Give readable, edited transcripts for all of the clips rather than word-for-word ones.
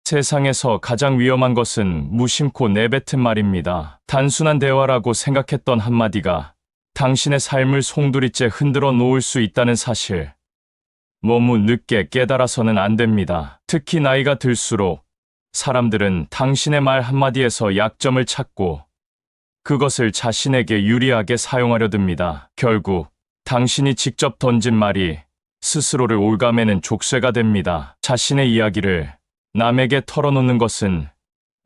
세상에서 가장 위험한 것은 무심코 내뱉은 말입니다. 단순한 대화라고 생각했던 한마디가 당신의 삶을 송두리째 흔들어 놓을 수 있다는 사실. 너무 늦게 깨달아서는 안 됩니다. 특히 나이가 들수록 사람들은 당신의 말 한마디에서 약점을 찾고 그것을 자신에게 유리하게 사용하려 듭니다. 결국 당신이 직접 던진 말이 스스로를 올가매는 족쇄가 됩니다. 자신의 이야기를 남에게 털어놓는 것은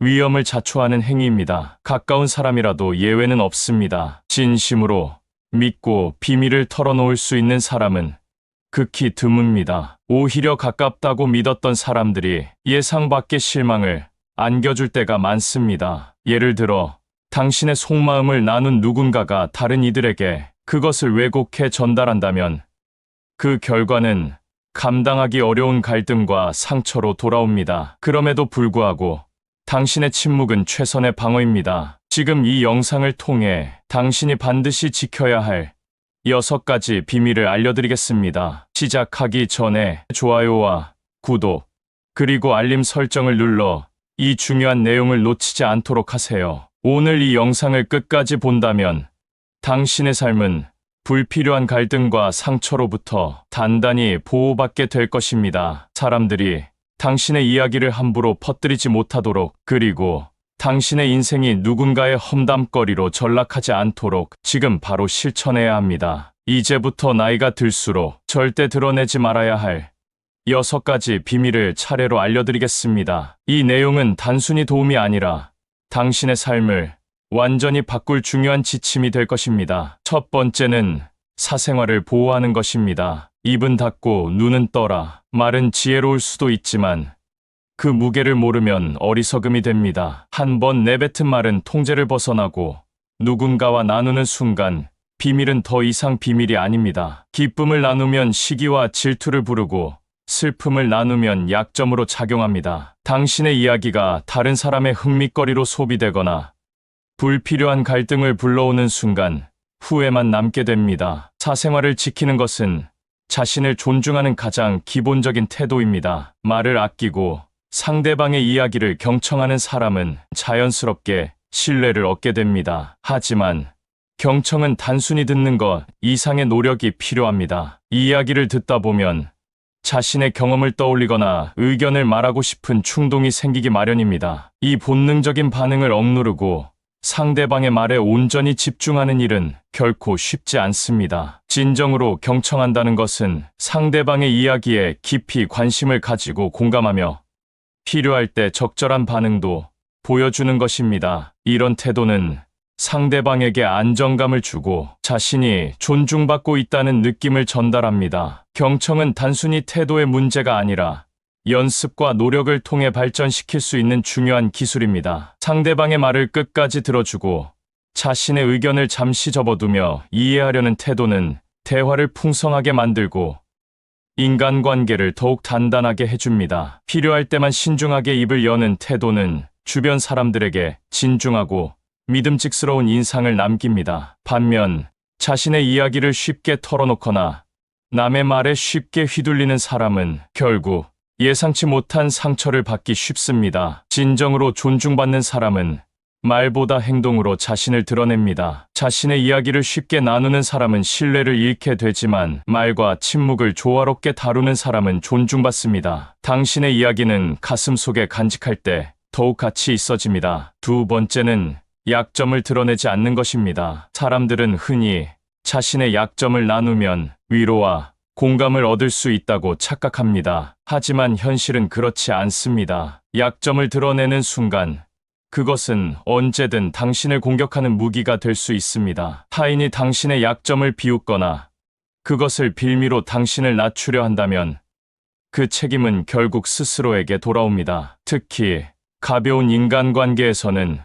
위험을 자초하는 행위입니다. 가까운 사람이라도 예외는 없습니다. 진심으로 믿고 비밀을 털어놓을 수 있는 사람은 극히 드뭅니다. 오히려 가깝다고 믿었던 사람들이 예상 밖의 실망을 안겨줄 때가 많습니다. 예를 들어 당신의 속마음을 나눈 누군가가 다른 이들에게 그것을 왜곡해 전달한다면 그 결과는 감당하기 어려운 갈등과 상처로 돌아옵니다. 그럼에도 불구하고 당신의 침묵은 최선의 방어입니다. 지금 이 영상을 통해 당신이 반드시 지켜야 할 6가지 비밀을 알려드리겠습니다. 시작하기 전에 좋아요와 구독, 그리고 알림 설정을 눌러 이 중요한 내용을 놓치지 않도록 하세요. 오늘 이 영상을 끝까지 본다면 당신의 삶은 불필요한 갈등과 상처로부터 단단히 보호받게 될 것입니다. 사람들이 당신의 이야기를 함부로 퍼뜨리지 못하도록, 그리고 당신의 인생이 누군가의 험담거리로 전락하지 않도록 지금 바로 실천해야 합니다. 이제부터 나이가 들수록 절대 드러내지 말아야 할 6가지 비밀을 차례로 알려드리겠습니다. 이 내용은 단순히 도움이 아니라 당신의 삶을 완전히 바꿀 중요한 지침이 될 것입니다. 첫 번째는 사생활을 보호하는 것입니다. 입은 닫고 눈은 떠라. 말은 지혜로울 수도 있지만 그 무게를 모르면 어리석음이 됩니다. 한 번 내뱉은 말은 통제를 벗어나고 누군가와 나누는 순간 비밀은 더 이상 비밀이 아닙니다. 기쁨을 나누면 시기와 질투를 부르고 슬픔을 나누면 약점으로 작용합니다. 당신의 이야기가 다른 사람의 흥미거리로 소비되거나 불필요한 갈등을 불러오는 순간 후회만 남게 됩니다. 사생활을 지키는 것은 자신을 존중하는 가장 기본적인 태도입니다. 말을 아끼고 상대방의 이야기를 경청하는 사람은 자연스럽게 신뢰를 얻게 됩니다. 하지만 경청은 단순히 듣는 것 이상의 노력이 필요합니다. 이 이야기를 듣다 보면 자신의 경험을 떠올리거나 의견을 말하고 싶은 충동이 생기기 마련입니다. 이 본능적인 반응을 억누르고 상대방의 말에 온전히 집중하는 일은 결코 쉽지 않습니다. 진정으로 경청한다는 것은 상대방의 이야기에 깊이 관심을 가지고 공감하며 필요할 때 적절한 반응도 보여주는 것입니다. 이런 태도는 상대방에게 안정감을 주고 자신이 존중받고 있다는 느낌을 전달합니다. 경청은 단순히 태도의 문제가 아니라 연습과 노력을 통해 발전시킬 수 있는 중요한 기술입니다. 상대방의 말을 끝까지 들어주고 자신의 의견을 잠시 접어두며 이해하려는 태도는 대화를 풍성하게 만들고 인간관계를 더욱 단단하게 해줍니다. 필요할 때만 신중하게 입을 여는 태도는 주변 사람들에게 진중하고 믿음직스러운 인상을 남깁니다. 반면 자신의 이야기를 쉽게 털어놓거나 남의 말에 쉽게 휘둘리는 사람은 결국 예상치 못한 상처를 받기 쉽습니다. 진정으로 존중받는 사람은 말보다 행동으로 자신을 드러냅니다. 자신의 이야기를 쉽게 나누는 사람은 신뢰를 잃게 되지만 말과 침묵을 조화롭게 다루는 사람은 존중받습니다. 당신의 이야기는 가슴 속에 간직할 때 더욱 가치 있어집니다. 두 번째는 약점을 드러내지 않는 것입니다. 사람들은 흔히 자신의 약점을 나누면 위로와 공감을 얻을 수 있다고 착각합니다. 하지만 현실은 그렇지 않습니다. 약점을 드러내는 순간 그것은 언제든 당신을 공격하는 무기가 될 수 있습니다. 타인이 당신의 약점을 비웃거나 그것을 빌미로 당신을 낮추려 한다면 그 책임은 결국 스스로에게 돌아옵니다. 특히 가벼운 인간관계에서는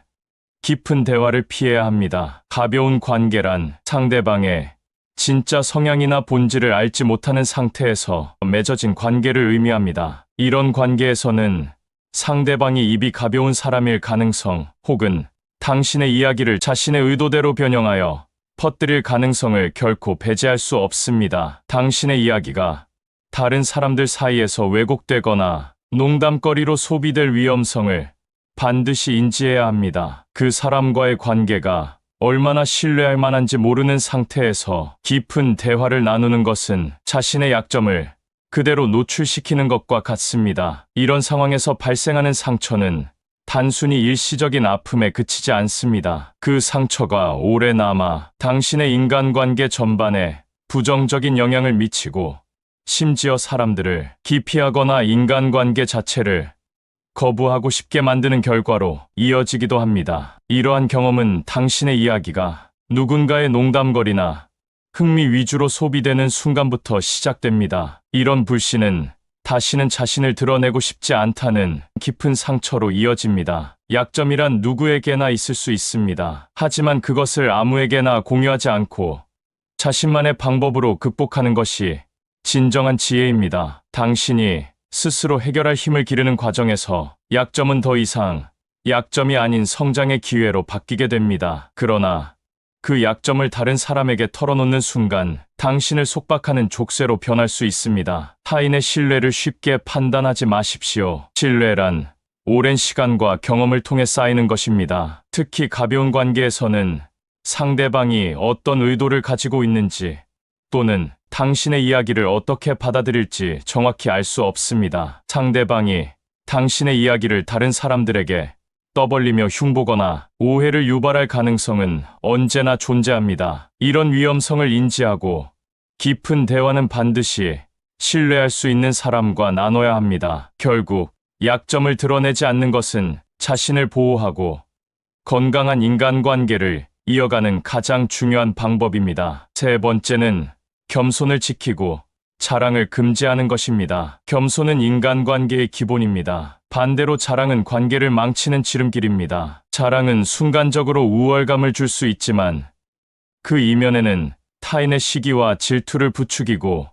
깊은 대화를 피해야 합니다. 가벼운 관계란 상대방의 진짜 성향이나 본질을 알지 못하는 상태에서 맺어진 관계를 의미합니다. 이런 관계에서는 상대방이 입이 가벼운 사람일 가능성 혹은 당신의 이야기를 자신의 의도대로 변형하여 퍼뜨릴 가능성을 결코 배제할 수 없습니다. 당신의 이야기가 다른 사람들 사이에서 왜곡되거나 농담거리로 소비될 위험성을 반드시 인지해야 합니다. 그 사람과의 관계가 얼마나 신뢰할 만한지 모르는 상태에서 깊은 대화를 나누는 것은 자신의 약점을 그대로 노출시키는 것과 같습니다. 이런 상황에서 발생하는 상처는 단순히 일시적인 아픔에 그치지 않습니다. 그 상처가 오래 남아 당신의 인간관계 전반에 부정적인 영향을 미치고 심지어 사람들을 기피하거나 인간관계 자체를 거부하고 싶게 만드는 결과로 이어지기도 합니다. 이러한 경험은 당신의 이야기가 누군가의 농담거리나 흥미 위주로 소비되는 순간부터 시작됩니다. 이런 불신은 다시는 자신을 드러내고 싶지 않다는 깊은 상처로 이어집니다. 약점이란 누구에게나 있을 수 있습니다. 하지만 그것을 아무에게나 공유하지 않고 자신만의 방법으로 극복하는 것이 진정한 지혜입니다. 당신이 스스로 해결할 힘을 기르는 과정에서 약점은 더 이상 약점이 아닌 성장의 기회로 바뀌게 됩니다. 그러나 그 약점을 다른 사람에게 털어놓는 순간 당신을 속박하는 족쇄로 변할 수 있습니다. 타인의 신뢰를 쉽게 판단하지 마십시오. 신뢰란 오랜 시간과 경험을 통해 쌓이는 것입니다. 특히 가벼운 관계에서는 상대방이 어떤 의도를 가지고 있는지 또는 당신의 이야기를 어떻게 받아들일지 정확히 알 수 없습니다. 상대방이 당신의 이야기를 다른 사람들에게 떠벌리며 흉보거나 오해를 유발할 가능성은 언제나 존재합니다. 이런 위험성을 인지하고 깊은 대화는 반드시 신뢰할 수 있는 사람과 나눠야 합니다. 결국 약점을 드러내지 않는 것은 자신을 보호하고 건강한 인간관계를 이어가는 가장 중요한 방법입니다. 세 번째는 겸손을 지키고 자랑을 금지하는 것입니다. 겸손은 인간관계의 기본입니다. 반대로 자랑은 관계를 망치는 지름길입니다. 자랑은 순간적으로 우월감을 줄 수 있지만 그 이면에는 타인의 시기와 질투를 부추기고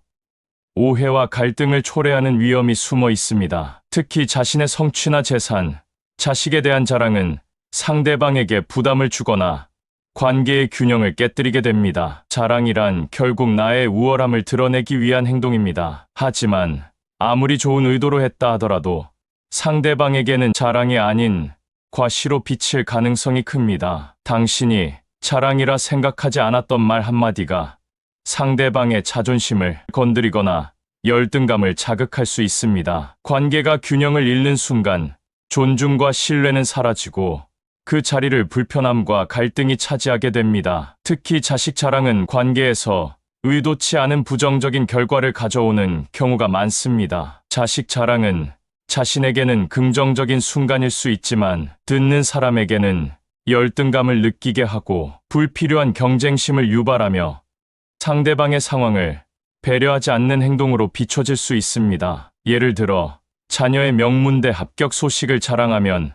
오해와 갈등을 초래하는 위험이 숨어 있습니다. 특히 자신의 성취나 재산, 자식에 대한 자랑은 상대방에게 부담을 주거나 관계의 균형을 깨뜨리게 됩니다. 자랑이란 결국 나의 우월함을 드러내기 위한 행동입니다. 하지만 아무리 좋은 의도로 했다 하더라도 상대방에게는 자랑이 아닌 과시로 비칠 가능성이 큽니다. 당신이 자랑이라 생각하지 않았던 말 한마디가 상대방의 자존심을 건드리거나 열등감을 자극할 수 있습니다. 관계가 균형을 잃는 순간 존중과 신뢰는 사라지고 그 자리를 불편함과 갈등이 차지하게 됩니다. 특히 자식 자랑은 관계에서 의도치 않은 부정적인 결과를 가져오는 경우가 많습니다. 자식 자랑은 자신에게는 긍정적인 순간일 수 있지만 듣는 사람에게는 열등감을 느끼게 하고 불필요한 경쟁심을 유발하며 상대방의 상황을 배려하지 않는 행동으로 비춰질 수 있습니다. 예를 들어 자녀의 명문대 합격 소식을 자랑하면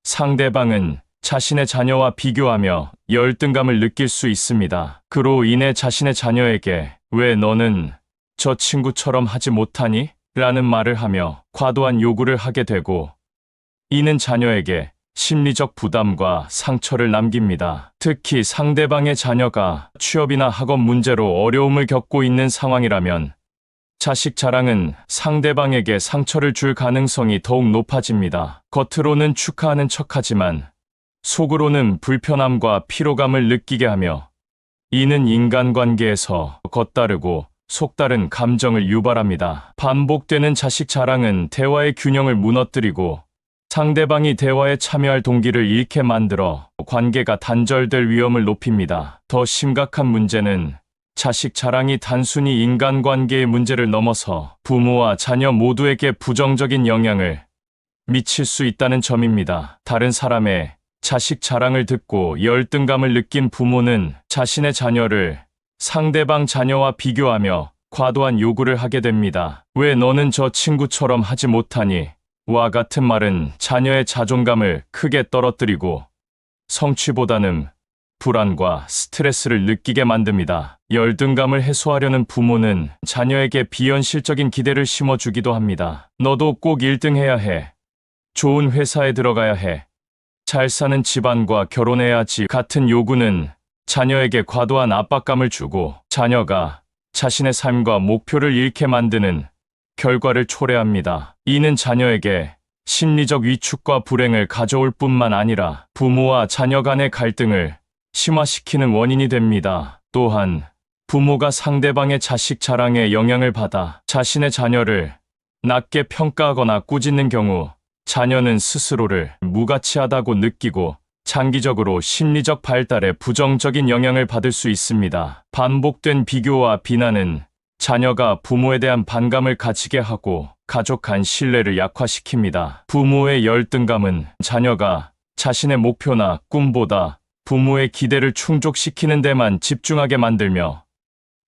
상대방은 자신의 자녀와 비교하며 열등감을 느낄 수 있습니다. 그로 인해 자신의 자녀에게 왜 너는 저 친구처럼 하지 못하니? 라는 말을 하며 과도한 요구를 하게 되고 이는 자녀에게 심리적 부담과 상처를 남깁니다. 특히 상대방의 자녀가 취업이나 학업 문제로 어려움을 겪고 있는 상황이라면 자식 자랑은 상대방에게 상처를 줄 가능성이 더욱 높아집니다. 겉으로는 축하하는 척하지만 속으로는 불편함과 피로감을 느끼게 하며 이는 인간관계에서 겉다르고 속다른 감정을 유발합니다. 반복되는 자식 자랑은 대화의 균형을 무너뜨리고 상대방이 대화에 참여할 동기를 잃게 만들어 관계가 단절될 위험을 높입니다. 더 심각한 문제는 자식 자랑이 단순히 인간관계의 문제를 넘어서 부모와 자녀 모두에게 부정적인 영향을 미칠 수 있다는 점입니다. 다른 사람의 자식 자랑을 듣고 열등감을 느낀 부모는 자신의 자녀를 상대방 자녀와 비교하며 과도한 요구를 하게 됩니다. 왜 너는 저 친구처럼 하지 못하니? 와 같은 말은 자녀의 자존감을 크게 떨어뜨리고 성취보다는 불안과 스트레스를 느끼게 만듭니다. 열등감을 해소하려는 부모는 자녀에게 비현실적인 기대를 심어주기도 합니다. 너도 꼭 1등 해야 해. 좋은 회사에 들어가야 해. 잘 사는 집안과 결혼해야지 같은 요구는 자녀에게 과도한 압박감을 주고 자녀가 자신의 삶과 목표를 잃게 만드는 결과를 초래합니다. 이는 자녀에게 심리적 위축과 불행을 가져올 뿐만 아니라 부모와 자녀 간의 갈등을 심화시키는 원인이 됩니다. 또한 부모가 상대방의 자식 자랑에 영향을 받아 자신의 자녀를 낮게 평가하거나 꾸짖는 경우 자녀는 스스로를 무가치하다고 느끼고 장기적으로 심리적 발달에 부정적인 영향을 받을 수 있습니다. 반복된 비교와 비난은 자녀가 부모에 대한 반감을 가지게 하고 가족 간 신뢰를 약화시킵니다. 부모의 열등감은 자녀가 자신의 목표나 꿈보다 부모의 기대를 충족시키는 데만 집중하게 만들며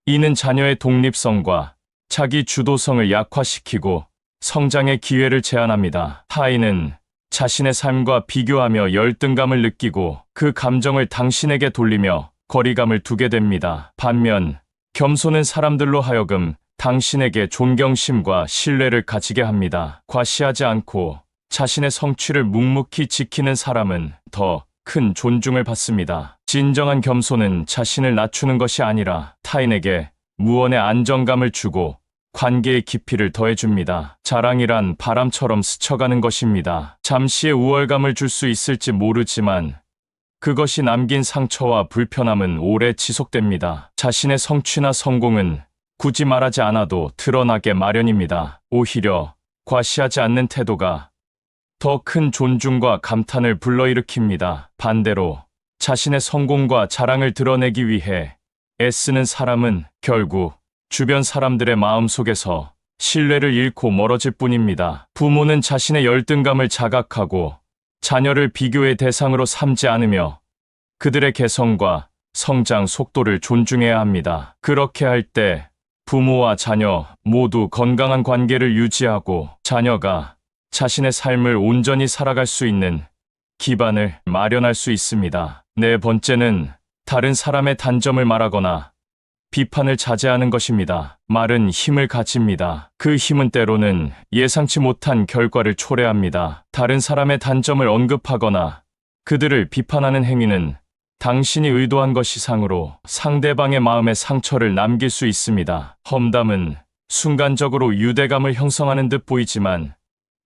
이는 자녀의 독립성과 자기 주도성을 약화시키고 성장의 기회를 제한합니다. 타인은 자신의 삶과 비교하며 열등감을 느끼고 그 감정을 당신에게 돌리며 거리감을 두게 됩니다. 반면 겸손은 사람들로 하여금 당신에게 존경심과 신뢰를 가지게 합니다. 과시하지 않고 자신의 성취를 묵묵히 지키는 사람은 더 큰 존중을 받습니다. 진정한 겸손은 자신을 낮추는 것이 아니라 타인에게 무언의 안정감을 주고 관계의 깊이를 더해줍니다. 자랑이란 바람처럼 스쳐가는 것입니다. 잠시의 우월감을 줄 수 있을지 모르지만 그것이 남긴 상처와 불편함은 오래 지속됩니다. 자신의 성취나 성공은 굳이 말하지 않아도 드러나게 마련입니다. 오히려 과시하지 않는 태도가 더 큰 존중과 감탄을 불러일으킵니다. 반대로 자신의 성공과 자랑을 드러내기 위해 애쓰는 사람은 결국 주변 사람들의 마음속에서 신뢰를 잃고 멀어질 뿐입니다. 부모는 자신의 열등감을 자각하고 자녀를 비교의 대상으로 삼지 않으며 그들의 개성과 성장 속도를 존중해야 합니다. 그렇게 할 때 부모와 자녀 모두 건강한 관계를 유지하고 자녀가 자신의 삶을 온전히 살아갈 수 있는 기반을 마련할 수 있습니다. 네 번째는 다른 사람의 단점을 말하거나 비판을 자제하는 것입니다. 말은 힘을 가집니다. 그 힘은 때로는 예상치 못한 결과를 초래합니다. 다른 사람의 단점을 언급하거나 그들을 비판하는 행위는 당신이 의도한 것 이상으로 상대방의 마음에 상처를 남길 수 있습니다. 험담은 순간적으로 유대감을 형성하는 듯 보이지만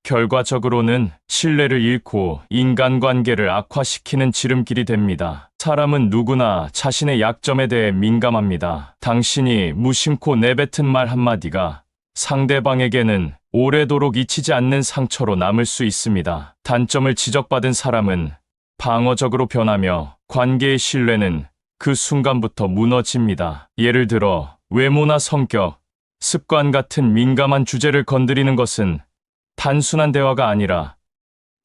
결과적으로는 신뢰를 잃고 인간관계를 악화시키는 지름길이 됩니다. 사람은 누구나 자신의 약점에 대해 민감합니다. 당신이 무심코 내뱉은 말 한마디가 상대방에게는 오래도록 잊히지 않는 상처로 남을 수 있습니다. 단점을 지적받은 사람은 방어적으로 변하며 관계의 신뢰는 그 순간부터 무너집니다. 예를 들어 외모나 성격, 습관 같은 민감한 주제를 건드리는 것은 단순한 대화가 아니라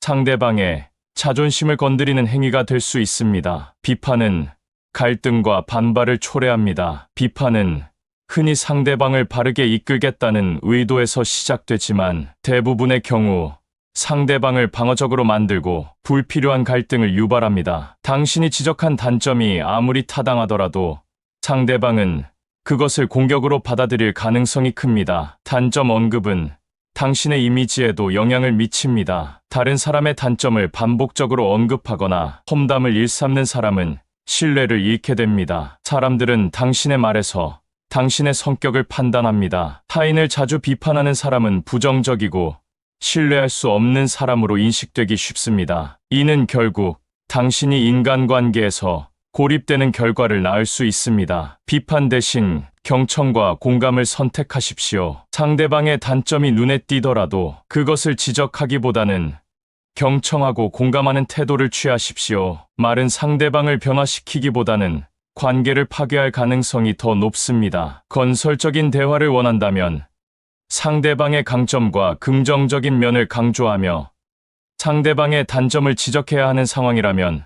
상대방의 자존심을 건드리는 행위가 될 수 있습니다. 비판은 갈등과 반발을 초래합니다. 비판은 흔히 상대방을 바르게 이끌겠다는 의도에서 시작되지만 대부분의 경우 상대방을 방어적으로 만들고 불필요한 갈등을 유발합니다. 당신이 지적한 단점이 아무리 타당하더라도 상대방은 그것을 공격으로 받아들일 가능성이 큽니다. 단점 언급은 당신의 이미지에도 영향을 미칩니다. 다른 사람의 단점을 반복적으로 언급하거나 험담을 일삼는 사람은 신뢰를 잃게 됩니다. 사람들은 당신의 말에서 당신의 성격을 판단합니다. 타인을 자주 비판하는 사람은 부정적이고 신뢰할 수 없는 사람으로 인식되기 쉽습니다. 이는 결국 당신이 인간관계에서 고립되는 결과를 낳을 수 있습니다. 비판 대신 경청과 공감을 선택하십시오. 상대방의 단점이 눈에 띄더라도 그것을 지적하기보다는 경청하고 공감하는 태도를 취하십시오. 말은 상대방을 변화시키기보다는 관계를 파괴할 가능성이 더 높습니다. 건설적인 대화를 원한다면 상대방의 강점과 긍정적인 면을 강조하며 상대방의 단점을 지적해야 하는 상황이라면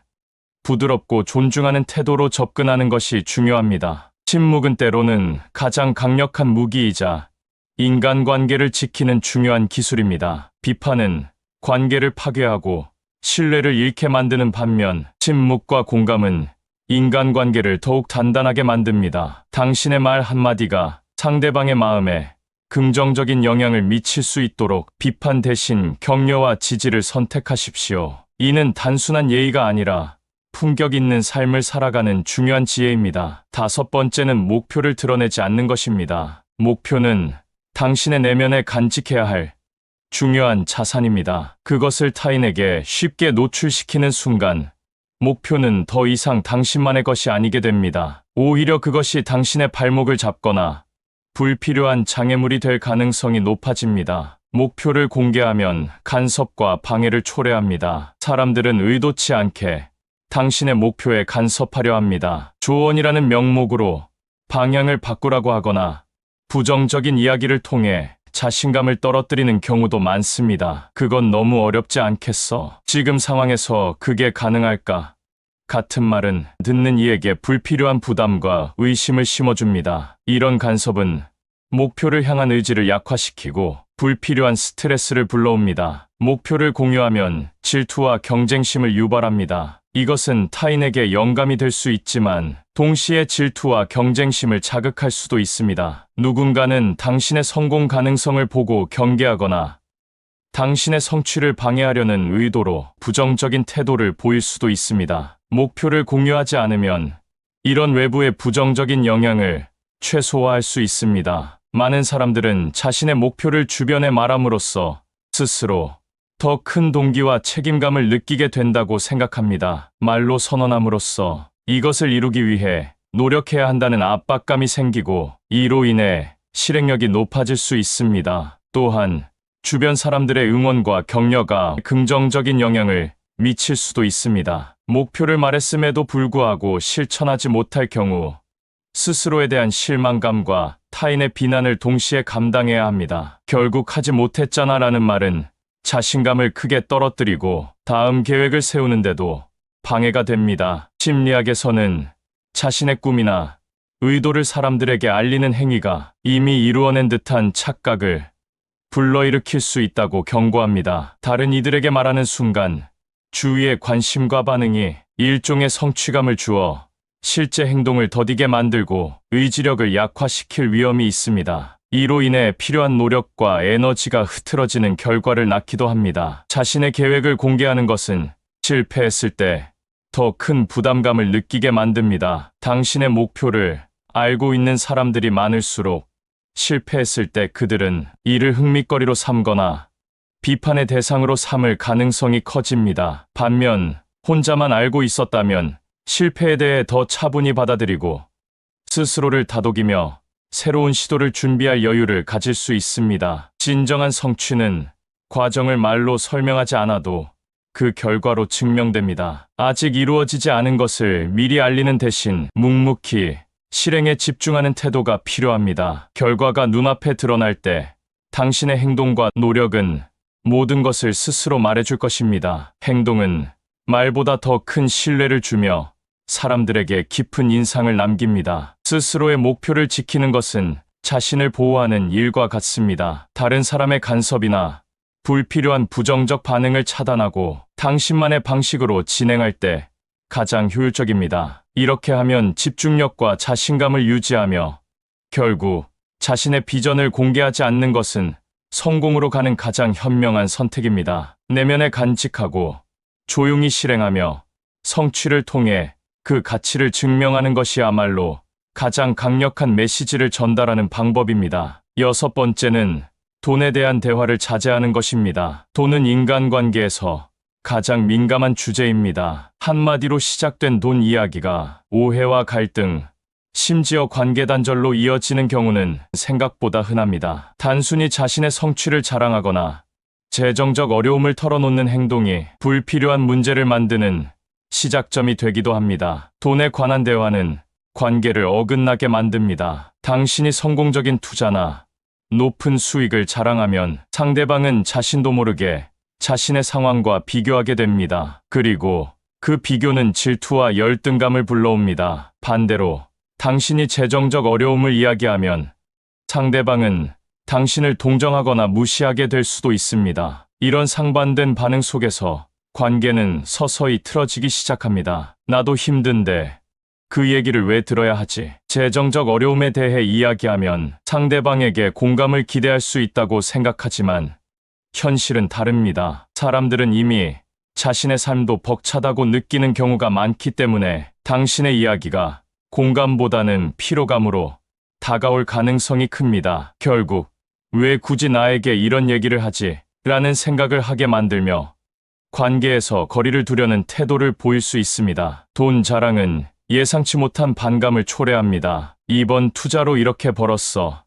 부드럽고 존중하는 태도로 접근하는 것이 중요합니다. 침묵은 때로는 가장 강력한 무기이자 인간관계를 지키는 중요한 기술입니다. 비판은 관계를 파괴하고 신뢰를 잃게 만드는 반면 침묵과 공감은 인간관계를 더욱 단단하게 만듭니다. 당신의 말 한마디가 상대방의 마음에 긍정적인 영향을 미칠 수 있도록 비판 대신 격려와 지지를 선택하십시오. 이는 단순한 예의가 아니라 품격 있는 삶을 살아가는 중요한 지혜입니다. 다섯 번째는 목표를 드러내지 않는 것입니다. 목표는 당신의 내면에 간직해야 할 중요한 자산입니다. 그것을 타인에게 쉽게 노출시키는 순간 목표는 더 이상 당신만의 것이 아니게 됩니다. 오히려 그것이 당신의 발목을 잡거나 불필요한 장애물이 될 가능성이 높아집니다. 목표를 공개하면 간섭과 방해를 초래합니다. 사람들은 의도치 않게 당신의 목표에 간섭하려 합니다. 조언이라는 명목으로 방향을 바꾸라고 하거나 부정적인 이야기를 통해 자신감을 떨어뜨리는 경우도 많습니다. 그건 너무 어렵지 않겠어? 지금 상황에서 그게 가능할까? 같은 말은 듣는 이에게 불필요한 부담과 의심을 심어줍니다. 이런 간섭은 목표를 향한 의지를 약화시키고 불필요한 스트레스를 불러옵니다. 목표를 공유하면 질투와 경쟁심을 유발합니다. 이것은 타인에게 영감이 될 수 있지만 동시에 질투와 경쟁심을 자극할 수도 있습니다. 누군가는 당신의 성공 가능성을 보고 경계하거나 당신의 성취를 방해하려는 의도로 부정적인 태도를 보일 수도 있습니다. 목표를 공유하지 않으면 이런 외부의 부정적인 영향을 최소화할 수 있습니다. 많은 사람들은 자신의 목표를 주변에 말함으로써 스스로 더 큰 동기와 책임감을 느끼게 된다고 생각합니다. 말로 선언함으로써 이것을 이루기 위해 노력해야 한다는 압박감이 생기고 이로 인해 실행력이 높아질 수 있습니다. 또한 주변 사람들의 응원과 격려가 긍정적인 영향을 미칠 수도 있습니다. 목표를 말했음에도 불구하고 실천하지 못할 경우 스스로에 대한 실망감과 타인의 비난을 동시에 감당해야 합니다. 결국 하지 못했잖아 라는 말은 자신감을 크게 떨어뜨리고 다음 계획을 세우는데도 방해가 됩니다. 심리학에서는 자신의 꿈이나 의도를 사람들에게 알리는 행위가 이미 이루어낸 듯한 착각을 불러일으킬 수 있다고 경고합니다. 다른 이들에게 말하는 순간 주위의 관심과 반응이 일종의 성취감을 주어 실제 행동을 더디게 만들고 의지력을 약화시킬 위험이 있습니다. 이로 인해 필요한 노력과 에너지가 흐트러지는 결과를 낳기도 합니다. 자신의 계획을 공개하는 것은 실패했을 때 더 큰 부담감을 느끼게 만듭니다. 당신의 목표를 알고 있는 사람들이 많을수록 실패했을 때 그들은 이를 흥미거리로 삼거나 비판의 대상으로 삼을 가능성이 커집니다. 반면 혼자만 알고 있었다면 실패에 대해 더 차분히 받아들이고 스스로를 다독이며 새로운 시도를 준비할 여유를 가질 수 있습니다. 진정한 성취는 과정을 말로 설명하지 않아도 그 결과로 증명됩니다. 아직 이루어지지 않은 것을 미리 알리는 대신 묵묵히 실행에 집중하는 태도가 필요합니다. 결과가 눈앞에 드러날 때 당신의 행동과 노력은 모든 것을 스스로 말해줄 것입니다. 행동은 말보다 더 큰 신뢰를 주며 사람들에게 깊은 인상을 남깁니다. 스스로의 목표를 지키는 것은 자신을 보호하는 일과 같습니다. 다른 사람의 간섭이나 불필요한 부정적 반응을 차단하고 당신만의 방식으로 진행할 때 가장 효율적입니다. 이렇게 하면 집중력과 자신감을 유지하며 결국 자신의 비전을 공개하지 않는 것은 성공으로 가는 가장 현명한 선택입니다. 내면에 간직하고 조용히 실행하며 성취를 통해 그 가치를 증명하는 것이야말로 가장 강력한 메시지를 전달하는 방법입니다. 6번째는 돈에 대한 대화를 자제하는 것입니다. 돈은 인간관계에서 가장 민감한 주제입니다. 한마디로 시작된 돈 이야기가 오해와 갈등, 심지어 관계 단절로 이어지는 경우는 생각보다 흔합니다. 단순히 자신의 성취를 자랑하거나 재정적 어려움을 털어놓는 행동이 불필요한 문제를 만드는 시작점이 되기도 합니다. 돈에 관한 대화는 관계를 어긋나게 만듭니다. 당신이 성공적인 투자나 높은 수익을 자랑하면 상대방은 자신도 모르게 자신의 상황과 비교하게 됩니다. 그리고 그 비교는 질투와 열등감을 불러옵니다. 반대로 당신이 재정적 어려움을 이야기하면 상대방은 당신을 동정하거나 무시하게 될 수도 있습니다. 이런 상반된 반응 속에서 관계는 서서히 틀어지기 시작합니다. 나도 힘든데 그 얘기를 왜 들어야 하지? 재정적 어려움에 대해 이야기하면 상대방에게 공감을 기대할 수 있다고 생각하지만 현실은 다릅니다. 사람들은 이미 자신의 삶도 벅차다고 느끼는 경우가 많기 때문에 당신의 이야기가 공감보다는 피로감으로 다가올 가능성이 큽니다. 결국 왜 굳이 나에게 이런 얘기를 하지? 라는 생각을 하게 만들며 관계에서 거리를 두려는 태도를 보일 수 있습니다. 돈 자랑은 예상치 못한 반감을 초래합니다. 이번 투자로 이렇게 벌었어.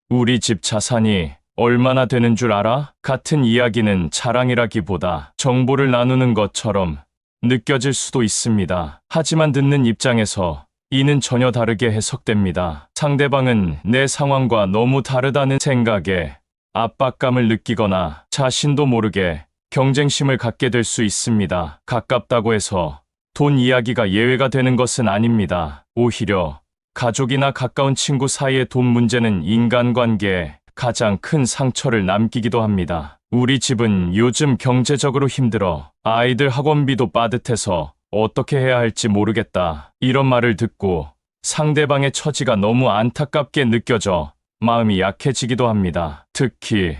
우리 집 자산이 얼마나 되는 줄 알아? 같은 이야기는 자랑이라기보다 정보를 나누는 것처럼 느껴질 수도 있습니다. 하지만 듣는 입장에서 이는 전혀 다르게 해석됩니다. 상대방은 내 상황과 너무 다르다는 생각에 압박감을 느끼거나 자신도 모르게 경쟁심을 갖게 될 수 있습니다. 가깝다고 해서 돈 이야기가 예외가 되는 것은 아닙니다. 오히려 가족이나 가까운 친구 사이의 돈 문제는 인간관계에 가장 큰 상처를 남기기도 합니다. 우리 집은 요즘 경제적으로 힘들어. 아이들 학원비도 빠듯해서 어떻게 해야 할지 모르겠다. 이런 말을 듣고 상대방의 처지가 너무 안타깝게 느껴져 마음이 약해지기도 합니다. 특히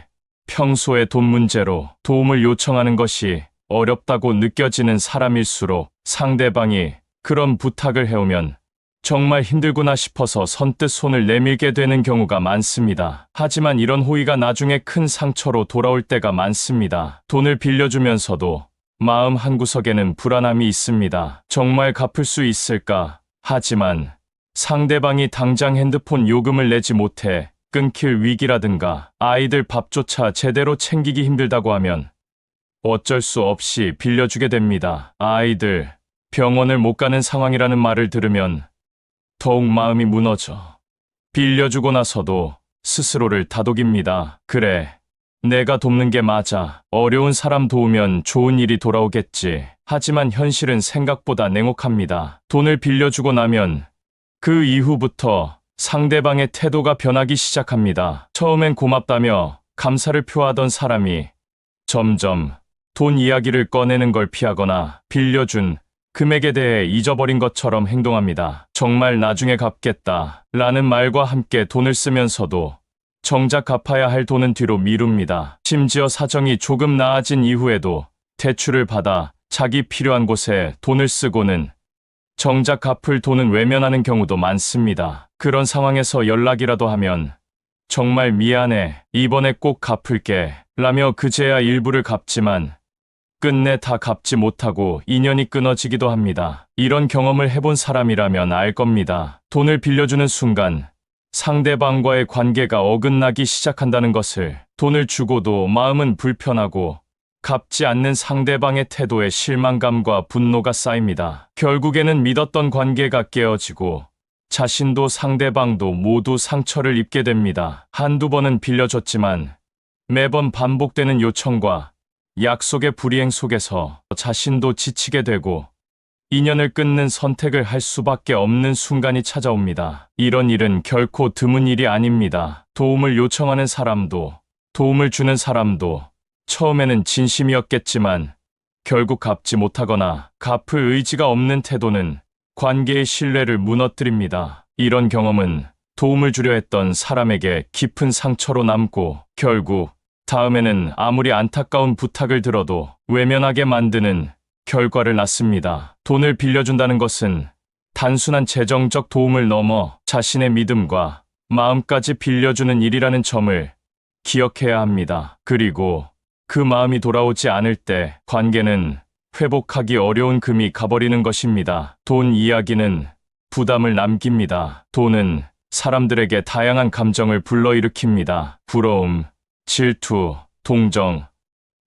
평소에 돈 문제로 도움을 요청하는 것이 어렵다고 느껴지는 사람일수록 상대방이 그런 부탁을 해오면 정말 힘들구나 싶어서 선뜻 손을 내밀게 되는 경우가 많습니다. 하지만 이런 호의가 나중에 큰 상처로 돌아올 때가 많습니다. 돈을 빌려주면서도 마음 한구석에는 불안함이 있습니다. 정말 갚을 수 있을까? 하지만 상대방이 당장 핸드폰 요금을 내지 못해 끊길 위기라든가 아이들 밥조차 제대로 챙기기 힘들다고 하면 어쩔 수 없이 빌려주게 됩니다. 아이들 병원을 못 가는 상황이라는 말을 들으면 더욱 마음이 무너져 빌려주고 나서도 스스로를 다독입니다. 그래, 내가 돕는 게 맞아. 어려운 사람 도우면 좋은 일이 돌아오겠지. 하지만 현실은 생각보다 냉혹합니다. 돈을 빌려주고 나면 그 이후부터 상대방의 태도가 변하기 시작합니다. 처음엔 고맙다며 감사를 표하던 사람이 점점 돈 이야기를 꺼내는 걸 피하거나 빌려준 금액에 대해 잊어버린 것처럼 행동합니다. 정말 나중에 갚겠다 라는 말과 함께 돈을 쓰면서도 정작 갚아야 할 돈은 뒤로 미룹니다. 심지어 사정이 조금 나아진 이후에도 대출을 받아 자기 필요한 곳에 돈을 쓰고는 정작 갚을 돈은 외면하는 경우도 많습니다. 그런 상황에서 연락이라도 하면 정말 미안해, 이번에 꼭 갚을게 라며 그제야 일부를 갚지만 끝내 다 갚지 못하고 인연이 끊어지기도 합니다. 이런 경험을 해본 사람이라면 알 겁니다. 돈을 빌려주는 순간 상대방과의 관계가 어긋나기 시작한다는 것을. 돈을 주고도 마음은 불편하고 갚지 않는 상대방의 태도에 실망감과 분노가 쌓입니다. 결국에는 믿었던 관계가 깨어지고 자신도 상대방도 모두 상처를 입게 됩니다. 한두 번은 빌려줬지만 매번 반복되는 요청과 약속의 불이행 속에서 자신도 지치게 되고 인연을 끊는 선택을 할 수밖에 없는 순간이 찾아옵니다. 이런 일은 결코 드문 일이 아닙니다. 도움을 요청하는 사람도 도움을 주는 사람도 처음에는 진심이었겠지만 결국 갚지 못하거나 갚을 의지가 없는 태도는 관계의 신뢰를 무너뜨립니다. 이런 경험은 도움을 주려 했던 사람에게 깊은 상처로 남고 결국 다음에는 아무리 안타까운 부탁을 들어도 외면하게 만드는 결과를 낳습니다. 돈을 빌려준다는 것은 단순한 재정적 도움을 넘어 자신의 믿음과 마음까지 빌려주는 일이라는 점을 기억해야 합니다. 그리고 그 마음이 돌아오지 않을 때 관계는 회복하기 어려운 금이 가버리는 것입니다. 돈 이야기는 부담을 남깁니다. 돈은 사람들에게 다양한 감정을 불러일으킵니다. 부러움, 질투, 동정,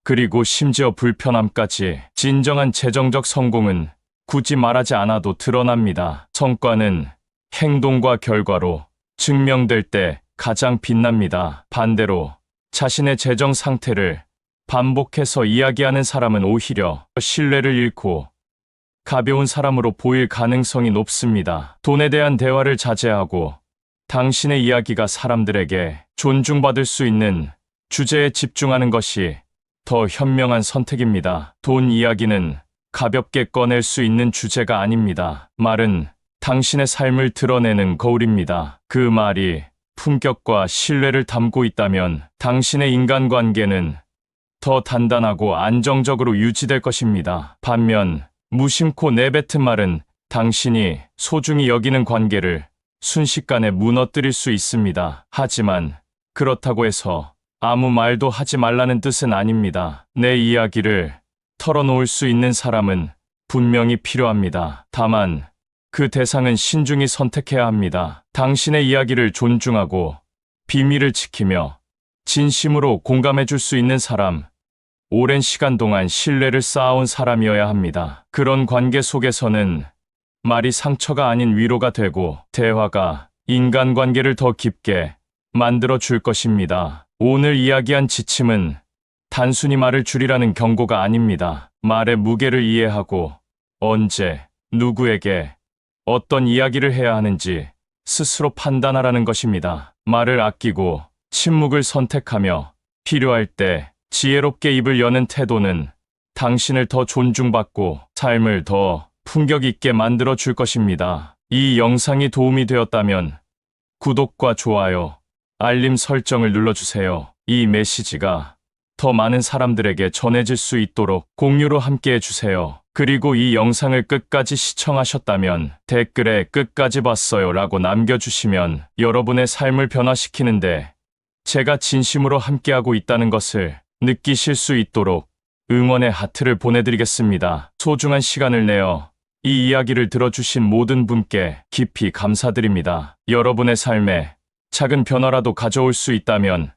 그리고 심지어 불편함까지. 진정한 재정적 성공은 굳이 말하지 않아도 드러납니다. 성과는 행동과 결과로 증명될 때 가장 빛납니다. 반대로 자신의 재정 상태를 반복해서 이야기하는 사람은 오히려 신뢰를 잃고 가벼운 사람으로 보일 가능성이 높습니다. 돈에 대한 대화를 자제하고 당신의 이야기가 사람들에게 존중받을 수 있는 주제에 집중하는 것이 더 현명한 선택입니다. 돈 이야기는 가볍게 꺼낼 수 있는 주제가 아닙니다. 말은 당신의 삶을 드러내는 거울입니다. 그 말이 품격과 신뢰를 담고 있다면 당신의 인간관계는 더 단단하고 안정적으로 유지될 것입니다. 반면 무심코 내뱉은 말은 당신이 소중히 여기는 관계를 순식간에 무너뜨릴 수 있습니다. 하지만 그렇다고 해서 아무 말도 하지 말라는 뜻은 아닙니다. 내 이야기를 털어놓을 수 있는 사람은 분명히 필요합니다. 다만 그 대상은 신중히 선택해야 합니다. 당신의 이야기를 존중하고 비밀을 지키며 진심으로 공감해 줄 수 있는 사람, 오랜 시간 동안 신뢰를 쌓아온 사람이어야 합니다. 그런 관계 속에서는 말이 상처가 아닌 위로가 되고 대화가 인간관계를 더 깊게 만들어 줄 것입니다. 오늘 이야기한 지침은 단순히 말을 줄이라는 경고가 아닙니다. 말의 무게를 이해하고 언제, 누구에게 어떤 이야기를 해야 하는지 스스로 판단하라는 것입니다. 말을 아끼고 침묵을 선택하며 필요할 때 지혜롭게 입을 여는 태도는 당신을 더 존중받고 삶을 더 품격 있게 만들어 줄 것입니다. 이 영상이 도움이 되었다면 구독과 좋아요, 알림 설정을 눌러주세요. 이 메시지가 더 많은 사람들에게 전해질 수 있도록 공유로 함께 해주세요. 그리고 이 영상을 끝까지 시청하셨다면 댓글에 끝까지 봤어요 라고 남겨주시면 여러분의 삶을 변화시키는데 제가 진심으로 함께하고 있다는 것을 느끼실 수 있도록 응원의 하트를 보내드리겠습니다. 소중한 시간을 내어 이 이야기를 들어주신 모든 분께 깊이 감사드립니다. 여러분의 삶에 작은 변화라도 가져올 수 있다면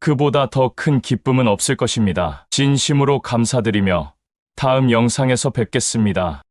그보다 더 큰 기쁨은 없을 것입니다. 진심으로 감사드리며 다음 영상에서 뵙겠습니다.